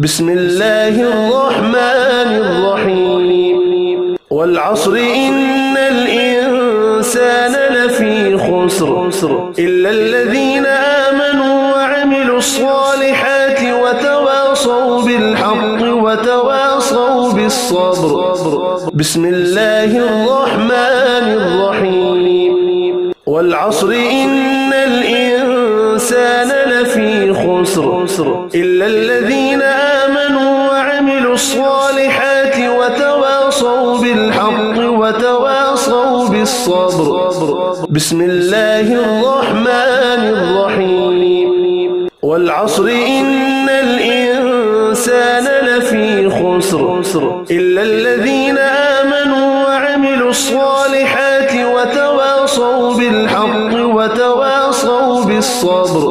بسم الله الرحمن الرحيم والعصر إن الإنسان لفي خسر إلا الذين آمنوا وعملوا الصالحات وتواصوا بالحق وتواصوا بالصبر. بسم الله الرحمن الرحيم والعصر إن الإنسان لفي خسر إلا الذين آمنوا وعملوا الصالحات وتواصوا بالحق وتواصوا بالصبر. بسم الله الرحمن الرحيم والعصر إن الإنسان لفي خسر إلا الذين آمنوا وعملوا الصالحات وتواصوا بالحق وتواصوا بالصبر.